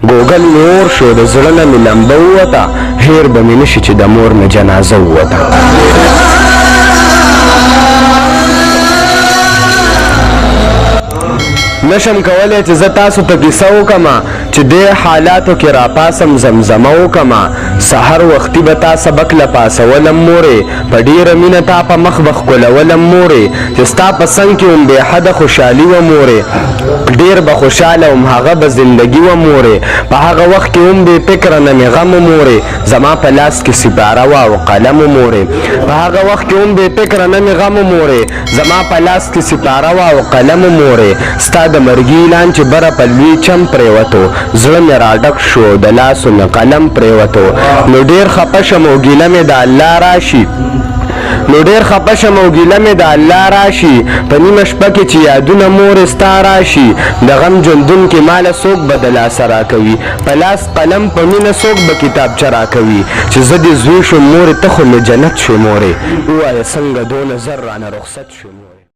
ګوګل مې اور شو د زړه نه مې لمبه ووته هیر به مې نشي چې د مور مې جنازه ووته نشم کولی چې زه تاسو ته کیسه وکړم چې دې حالاتو کې راپاسم زمزمه وکړم سحر وختي به تا سبق لپاسولم مورې په ډېره مینه تا په مخ به ښکلولم مورې چې ستا په څنګ کې وم بېحده خوشحالي وه مورې ډېر به خوشحاله وم هغه به زندګي وه مورې په هغه وخت کې هم بې فکره نه مې غم مورې زما په لاس کې سپاره وه او قلم مورې په هغه وخت کې هم بې فکره نه مې غم مورې زما په لاس کې سپاره وه او قلم مورې ستا د مرګي اعلان چې بره په لوی چم پرېوتو زړه مې راډک شو د لاسو مې قلم پرېوتو نو ډېر خفه شم او ګیله مې د الله راشي نو ډېر خفه شم او ګیله مې د الله راشي په نیمه شپه کې چې یادونه مورې ستا راشي د غم ژوندون کې ماله څوک به د لاسه راکوي په لاس قلم په مینه څوک به کتابچه راکوي چې زه دې زوی شوم مورې ته خو مې جنت شوې مورې ووایه څنګه دونه زر رانه رخصت شوې مورې